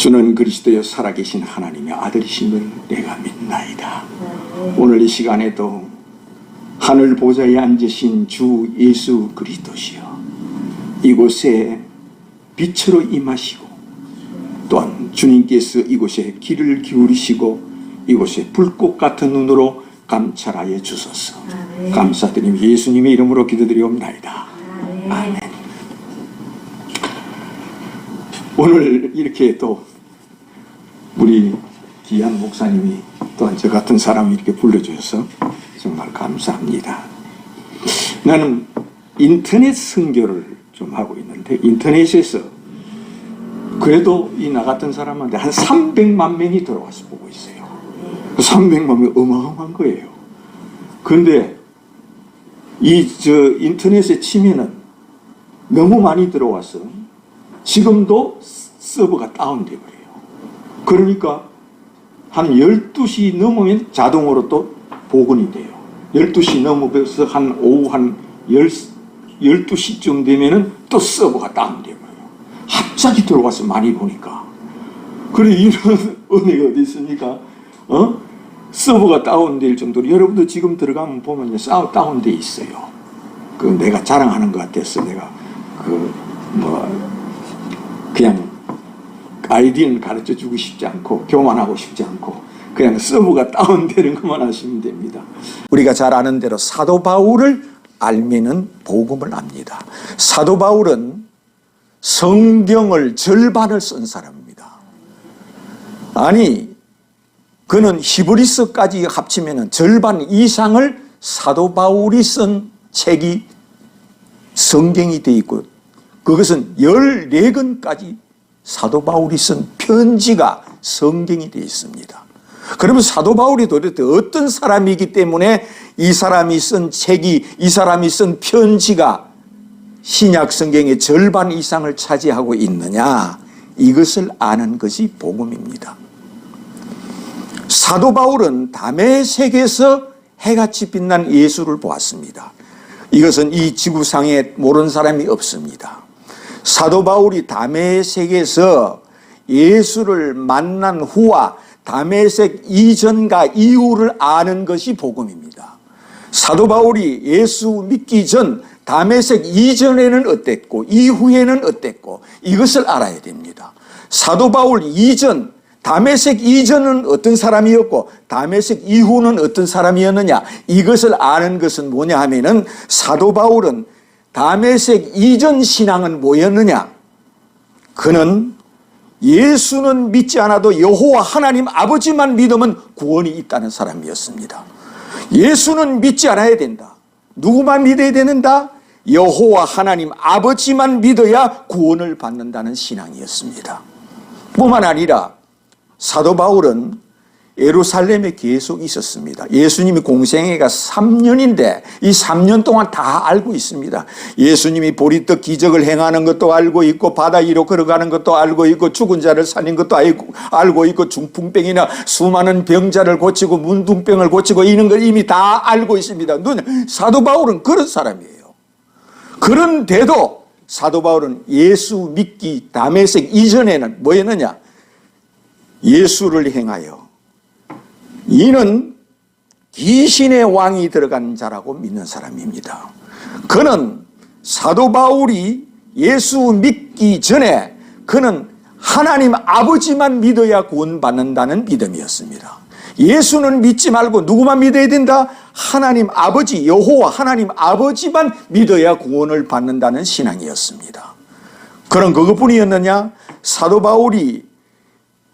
주는 그리스도여 살아계신 하나님의 아들이심을 내가 믿나이다. 오늘 이 시간에도 하늘 보좌에 앉으신 주 예수 그리스도시여 이곳에 빛으로 임하시고 또한 주님께서 이곳에 귀를 기울이시고 이곳에 불꽃 같은 눈으로 감찰하여 주소서. 감사드리며 예수님의 이름으로 기도드리옵나이다. 아멘. 오늘 이렇게 또 우리 귀한 목사님이 또한 저 같은 사람이 이렇게 불러주셔서 정말 감사합니다. 나는 인터넷 선교를 좀 하고 있는데 인터넷에서 그래도 이 나 같은 사람한테 한 300만 명이 들어와서 보고 있어요. 300만 명 어마어마한 거예요. 그런데 인터넷에 치면은 너무 많이 들어와서 지금도 서버가 다운돼 버려요. 그러니까 한 12시 넘으면 자동으로 또 복원이 돼요. 12시 넘어서 한 오후 한 12시쯤 되면은 또 서버가 다운돼 버려요. 갑자기 들어와서 많이 보니까. 그래, 이런 은혜가 어디 있습니까? 서버가 다운될 정도로 여러분도 지금 들어가면 보면 다운돼 있어요. 그 내가 자랑하는 것 같아서 내가 그냥 아이디는 가르쳐 주고 싶지 않고 교만하고 싶지 않고 그냥 서버가 다운되는 것만 하시면 됩니다. 우리가 잘 아는 대로 사도 바울을 알면은 복음을 압니다. 사도 바울은 성경을 절반을 쓴 사람입니다. 아니 그는 히브리서까지 합치면은 절반 이상을 사도 바울이 쓴 책이 성경이 되어 있고 그것은 14권까지 사도 바울이 쓴 편지가 성경이 되어 있습니다. 그러면 사도 바울이 도대체 어떤 사람이기 때문에 이 사람이 쓴 책이 이 사람이 쓴 편지가 신약 성경의 절반 이상을 차지하고 있느냐 이것을 아는 것이 복음입니다. 사도 바울은 다메섹에서 해같이 빛난 예수를 보았습니다. 이것은 이 지구상에 모르는 사람이 없습니다. 사도 바울이 다메섹에서 예수를 만난 후와 다메섹 이전과 이후를 아는 것이 복음입니다. 사도 바울이 예수 믿기 전 다메섹 이전에는 어땠고 이후에는 어땠고 이것을 알아야 됩니다. 사도 바울 이전 다메섹 이전은 어떤 사람이었고 다메섹 이후는 어떤 사람이었느냐 이것을 아는 것은 뭐냐 하면은 사도 바울은 다메섹 이전 신앙은 뭐였느냐 그는 예수는 믿지 않아도 여호와 하나님 아버지만 믿으면 구원이 있다는 사람이었습니다. 예수는 믿지 않아야 된다. 누구만 믿어야 되는다? 여호와 하나님 아버지만 믿어야 구원을 받는다는 신앙이었습니다. 뿐만 아니라 사도 바울은 예루살렘에 계속 있었습니다. 예수님이 공생애가 3년인데 이 3년 동안 다 알고 있습니다. 예수님이 보리떡 기적을 행하는 것도 알고 있고 바다 위로 걸어가는 것도 알고 있고 죽은 자를 살린 것도 알고 있고 중풍병이나 수많은 병자를 고치고 문둥병을 고치고 이런 걸 이미 다 알고 있습니다. 사도 바울은 그런 사람이에요. 그런데도 사도 바울은 예수 믿기 다메섹 이전에는 뭐였느냐 예수를 행하여 이는 귀신의 왕이 들어간 자라고 믿는 사람입니다. 그는 사도 바울이 예수 믿기 전에 그는 하나님 아버지만 믿어야 구원받는다는 믿음이었습니다. 예수는 믿지 말고 누구만 믿어야 된다? 하나님 아버지 여호와 하나님 아버지만 믿어야 구원을 받는다는 신앙이었습니다. 그런 그것뿐이었느냐? 사도 바울이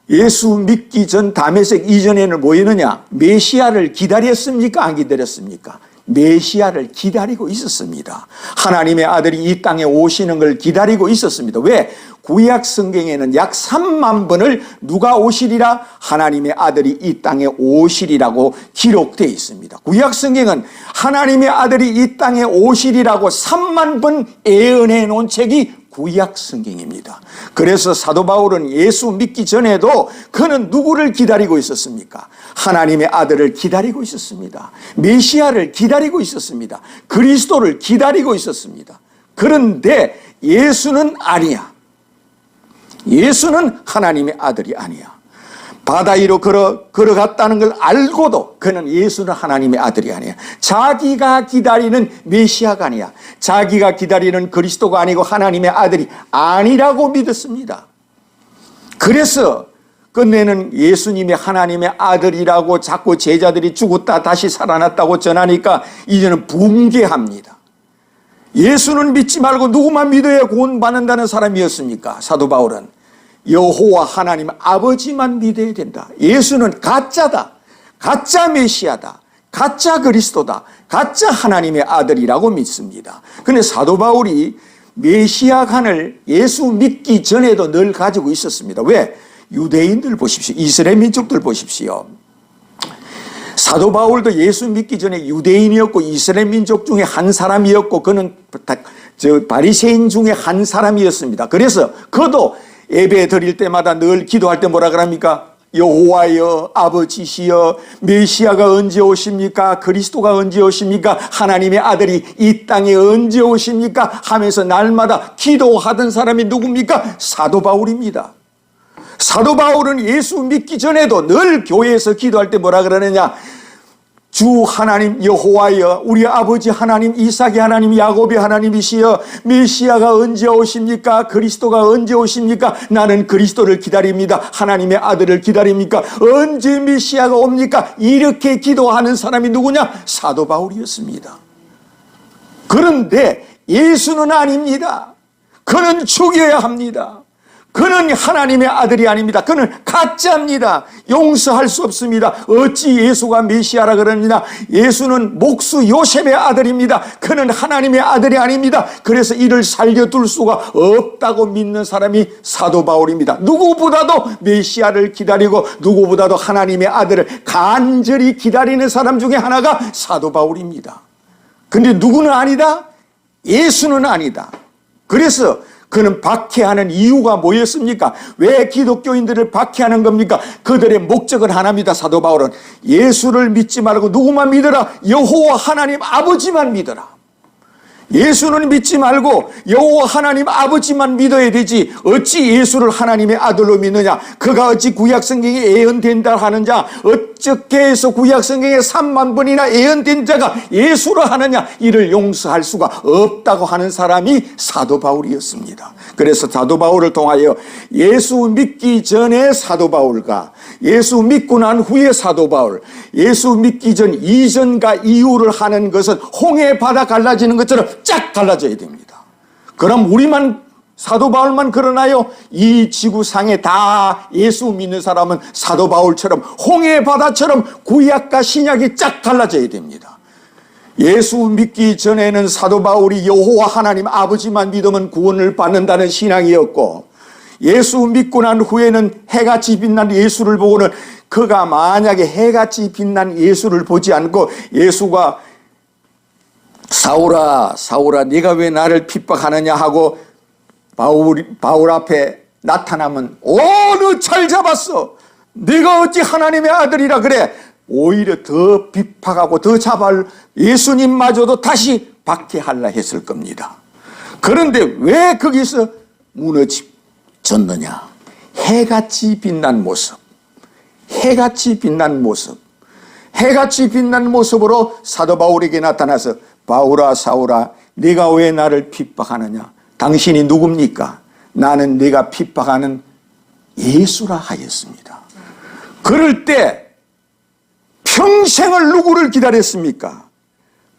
예수 믿기 전 다메섹 이전에는 뭐였느냐? 메시아를 기다렸습니까? 안 기다렸습니까? 메시아를 기다리고 있었습니다. 하나님의 아들이 이 땅에 오시는 걸 기다리고 있었습니다. 왜? 구약 성경에는 약 3만 번을 누가 오시리라? 하나님의 아들이 이 땅에 오시리라고 기록되어 있습니다. 구약 성경은 하나님의 아들이 이 땅에 오시리라고 3만 번 예언해 놓은 책이 구약 성경입니다. 그래서 사도 바울은 예수 믿기 전에도 그는 누구를 기다리고 있었습니까? 하나님의 아들을 기다리고 있었습니다. 메시아를 기다리고 있었습니다. 그리스도를 기다리고 있었습니다. 그런데 예수는 아니야. 예수는 하나님의 아들이 아니야. 바다 위로 걸어갔다는 걸 알고도 그는 예수는 하나님의 아들이 아니야. 자기가 기다리는 메시아가 아니야. 자기가 기다리는 그리스도가 아니고 하나님의 아들이 아니라고 믿었습니다. 그래서 끝내는 예수님이 하나님의 아들이라고 자꾸 제자들이 죽었다 다시 살아났다고 전하니까 이제는 붕괴합니다. 예수는 믿지 말고 누구만 믿어야 구원받는다는 사람이었습니까? 사도 바울은 여호와 하나님 아버지만 믿어야 된다. 예수는 가짜다. 가짜 메시아다. 가짜 그리스도다. 가짜 하나님의 아들이라고 믿습니다. 그런데 사도 바울이 메시아관을 예수 믿기 전에도 늘 가지고 있었습니다. 왜? 유대인들 보십시오. 이스라엘 민족들 보십시오. 사도 바울도 예수 믿기 전에 유대인이었고 이스라엘 민족 중에 한 사람이었고 그는 바리새인 중에 한 사람이었습니다. 그래서 그도 예배 드릴 때마다 늘 기도할 때 뭐라 그럽니까? 여호와여 아버지시여 메시아가 언제 오십니까? 그리스도가 언제 오십니까? 하나님의 아들이 이 땅에 언제 오십니까? 하면서 날마다 기도하던 사람이 누굽니까? 사도 바울입니다. 사도 바울은 예수 믿기 전에도 늘 교회에서 기도할 때 뭐라 그러느냐? 주 하나님 여호와여 우리 아버지 하나님 이삭의 하나님 야곱의 하나님이시여 메시아가 언제 오십니까? 그리스도가 언제 오십니까? 나는 그리스도를 기다립니다. 하나님의 아들을 기다립니까? 언제 메시아가 옵니까? 이렇게 기도하는 사람이 누구냐? 사도 바울이었습니다. 그런데 예수는 아닙니다. 그는 죽여야 합니다. 그는 하나님의 아들이 아닙니다. 그는 가짜입니다. 용서할 수 없습니다. 어찌 예수가 메시아라 그럽니다. 예수는 목수 요셉의 아들입니다. 그는 하나님의 아들이 아닙니다. 그래서 이를 살려둘 수가 없다고 믿는 사람이 사도 바울입니다. 누구보다도 메시아를 기다리고 누구보다도 하나님의 아들을 간절히 기다리는 사람 중에 하나가 사도 바울입니다. 근데 누구는 아니다? 예수는 아니다. 그래서 그는 박해하는 이유가 뭐였습니까? 왜 기독교인들을 박해하는 겁니까? 그들의 목적은 하나입니다. 사도 바울은 예수를 믿지 말고 누구만 믿어라? 여호와 하나님 아버지만 믿어라. 예수는 믿지 말고 여호와 하나님 아버지만 믿어야 되지 어찌 예수를 하나님의 아들로 믿느냐? 그가 어찌 구약성경에 예언된다 하는 자 어떻게 해서 구약성경에 3만 번이나 예언된 자가 예수를 하느냐? 이를 용서할 수가 없다고 하는 사람이 사도 바울이었습니다. 그래서 사도 바울을 통하여 예수 믿기 전에 사도 바울과 예수 믿고 난 후에 사도 바울, 예수 믿기 전 이전과 이후를 하는 것은 홍해 바다 갈라지는 것처럼 쫙 갈라져야 됩니다. 그럼 우리만 사도 바울만 그러나요? 이 지구상에 다 예수 믿는 사람은 사도 바울처럼 홍해 바다처럼 구약과 신약이 쫙 갈라져야 됩니다. 예수 믿기 전에는 사도 바울이 여호와 하나님 아버지만 믿으면 구원을 받는다는 신앙이었고 예수 믿고 난 후에는 해같이 빛난 예수를 보고는 그가 만약에 해같이 빛난 예수를 보지 않고 예수가 사울아 사울아 네가 왜 나를 핍박하느냐 하고 바울 앞에 나타나면 너 잘 잡았어. 네가 어찌 하나님의 아들이라 그래. 오히려 더 핍박하고 더 잡을 예수님마저도 다시 박해하려 했을 겁니다. 그런데 왜 거기서 무너졌느냐? 해같이 빛난 모습, 해같이 빛난 모습, 해같이 빛난 모습으로 사도 바울에게 나타나서 바울아 사울아 네가 왜 나를 핍박하느냐? 당신이 누굽니까? 나는 네가 핍박하는 예수라 하였습니다. 그럴 때 평생을 누구를 기다렸습니까?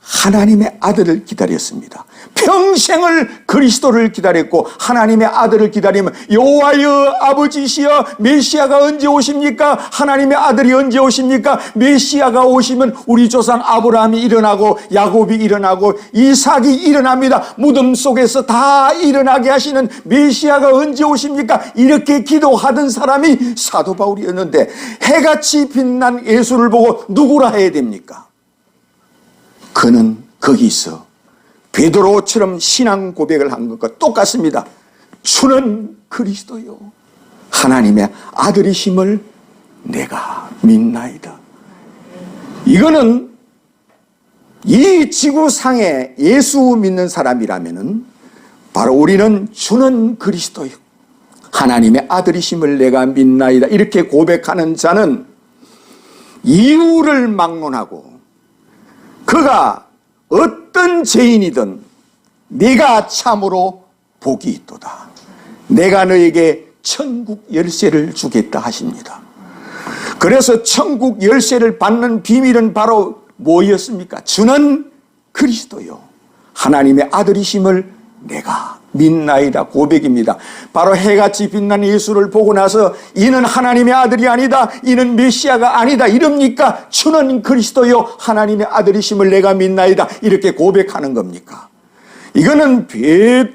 하나님의 아들을 기다렸습니다. 평생을 그리스도를 기다렸고 하나님의 아들을 기다리면 여호와여 아버지시여 메시아가 언제 오십니까? 하나님의 아들이 언제 오십니까? 메시아가 오시면 우리 조상 아브라함이 일어나고 야곱이 일어나고 이삭이 일어납니다. 무덤 속에서 다 일어나게 하시는 메시아가 언제 오십니까? 이렇게 기도하던 사람이 사도 바울이었는데 해같이 빛난 예수를 보고 누구라 해야 됩니까? 그는 거기서 베드로처럼 신앙 고백을 한 것과 똑같습니다. 주는 그리스도요 하나님의 아들이심을 내가 믿나이다. 이거는 이 지구상에 예수 믿는 사람이라면은 바로 우리는 주는 그리스도요 하나님의 아들이심을 내가 믿나이다. 이렇게 고백하는 자는 이유를 막론하고 그가 어떤 죄인이든 네가 참으로 복이 있도다. 내가 너에게 천국 열쇠를 주겠다 하십니다. 그래서 천국 열쇠를 받는 비밀은 바로 뭐였습니까? 주는 그리스도요 하나님의 아들이심을 내가 믿나이다 고백입니다. 바로 해같이 빛난 예수를 보고 나서 이는 하나님의 아들이 아니다, 이는 메시아가 아니다 이럽니까? 주는 그리스도요 하나님의 아들이심을 내가 믿나이다 이렇게 고백하는 겁니까? 이거는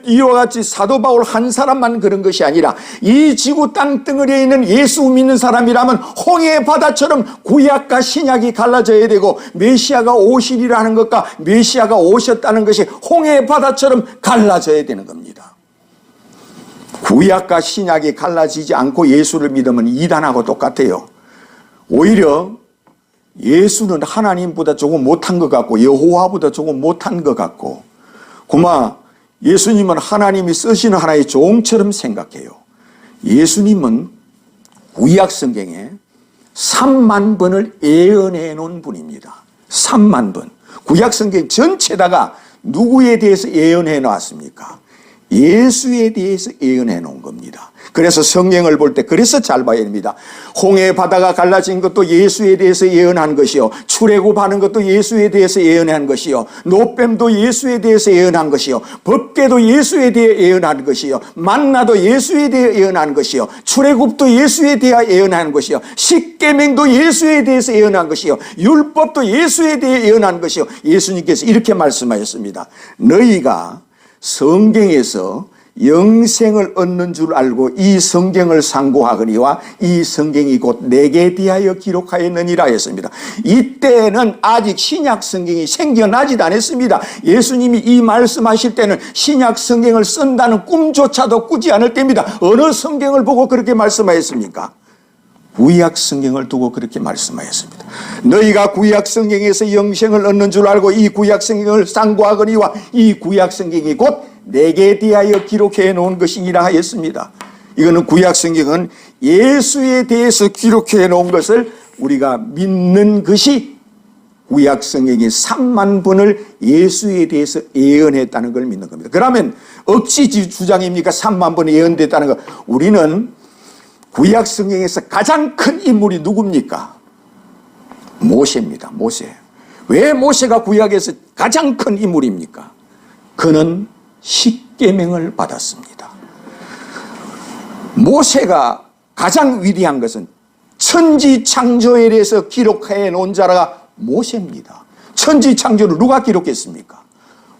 이와 같이 사도 바울 한 사람만 그런 것이 아니라 이 지구 땅덩어리에 있는 예수 믿는 사람이라면 홍해 바다처럼 구약과 신약이 갈라져야 되고 메시아가 오시리라는 것과 메시아가 오셨다는 것이 홍해 바다처럼 갈라져야 되는 겁니다. 구약과 신약이 갈라지지 않고 예수를 믿으면 이단하고 똑같아요. 오히려 예수는 하나님보다 조금 못한 것 같고 여호와보다 조금 못한 것 같고 고마 예수님은 하나님이 쓰시는 하나의 종처럼 생각해요. 예수님은 구약 성경에 3만 번을 예언해 놓은 분입니다. 3만 번. 구약 성경 전체다가 누구에 대해서 예언해 놨습니까? 예수에 대해서 예언해 놓은 겁니다. 그래서 성경을 볼 때 그래서 잘 봐야 됩니다. 홍해 바다가 갈라진 것도 예수에 대해서 예언한 것이요, 출애굽하는 것도 예수에 대해서 예언한 것이요, 노뱀도 예수에 대해서 예언한 것이요, 법궤도 예수에 대해 예언한 것이요, 만나도 예수에 대해 예언한 것이요, 출애굽도 예수에 대해 예언한 것이요, 십계명도 예수에 대해서 예언한 것이요, 율법도 예수에 대해 예언한 것이요. 예수님께서 이렇게 말씀하셨습니다. 너희가 성경에서 영생을 얻는 줄 알고 이 성경을 상고하거니와 이 성경이 곧 내게 대하여 기록하였느니라 했습니다. 이때는 아직 신약 성경이 생겨나지도 않았습니다. 예수님이 이 말씀하실 때는 신약 성경을 쓴다는 꿈조차도 꾸지 않을 때입니다. 어느 성경을 보고 그렇게 말씀하였습니까? 구약 성경을 두고 그렇게 말씀하였습니다. 너희가 구약 성경에서 영생을 얻는 줄 알고 이 구약 성경을 상고하거니와 이 구약 성경이 곧 내게 대하여 기록해 놓은 것이니라 하였습니다. 이거는 구약 성경은 예수에 대해서 기록해 놓은 것을 우리가 믿는 것이 구약 성경이 3만 번을 예수에 대해서 예언했다는 걸 믿는 겁니다. 그러면 억지 주장입니까? 3만 번 예언됐다는 거. 우리는 구약 성경에서 가장 큰 인물이 누굽니까? 모세입니다. 모세. 왜 모세가 구약에서 가장 큰 인물입니까? 그는 십계명을 받았습니다. 모세가 가장 위대한 것은 천지 창조에 대해서 기록해 놓은 자가 모세입니다. 천지 창조를 누가 기록했습니까?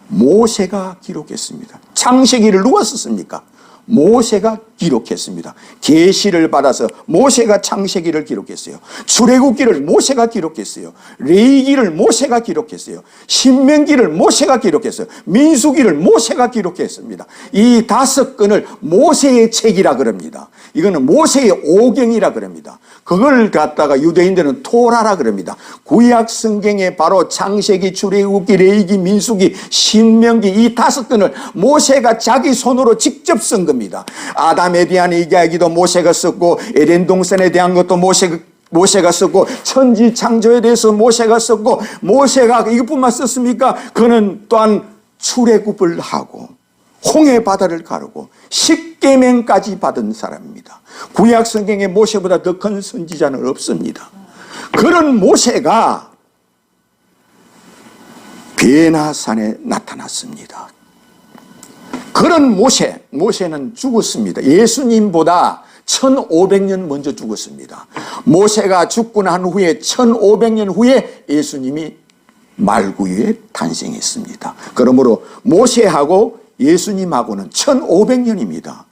모세가 기록했습니다. 창세기를 누가 썼습니까? 모세가 기록했습니다. 계시를 받아서 모세가 창세기를 기록했어요. 출애굽기를 모세가 기록했어요. 레위기를 모세가 기록했어요. 신명기를 모세가 기록했어요. 민수기를 모세가 기록했습니다. 이 5권을 모세의 책이라 그럽니다. 이거는 모세의 오경이라 그럽니다. 그걸 갖다가 유대인들은 토라라 그럽니다. 구약 성경에 바로 창세기, 출애굽기, 레위기, 민수기, 신명기 이 5권을 모세가 자기 손으로 직접 쓴 겁니다. 아담에 대한 이야기도 모세가 썼고 에덴 동산에 대한 것도 모세가 썼고 천지 창조에 대해서 모세가 썼고 모세가 이것뿐만 썼습니까? 그는 또한 출애굽을 하고 홍해 바다를 가르고 십계명까지 받은 사람입니다. 구약 성경에 모세보다 더 큰 선지자는 없습니다. 그런 모세가 베나산에 나타났습니다. 그런 모세는 죽었습니다. 예수님보다 1500년 먼저 죽었습니다. 모세가 죽고 난 후에 1500년 후에 예수님이 말구유에 탄생했습니다. 그러므로 모세하고 예수님하고는 1500년입니다.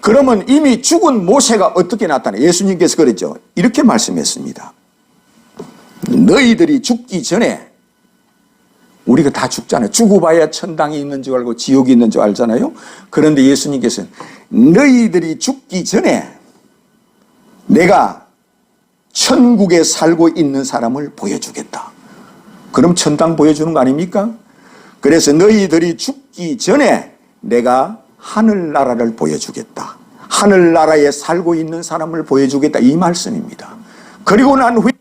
그러면 이미 죽은 모세가 어떻게 나타나요? 예수님께서 그랬죠. 이렇게 말씀했습니다. 너희들이 죽기 전에, 우리가 다 죽잖아요. 죽어 봐야 천당이 있는 줄 알고 지옥이 있는 줄 알잖아요. 그런데 예수님께서는 너희들이 죽기 전에 내가 천국에 살고 있는 사람을 보여주겠다. 그럼 천당 보여주는 거 아닙니까? 그래서 너희들이 죽기 전에 내가 하늘나라를 보여주겠다. 하늘나라에 살고 있는 사람을 보여주겠다 이 말씀입니다. 그리고 난 후에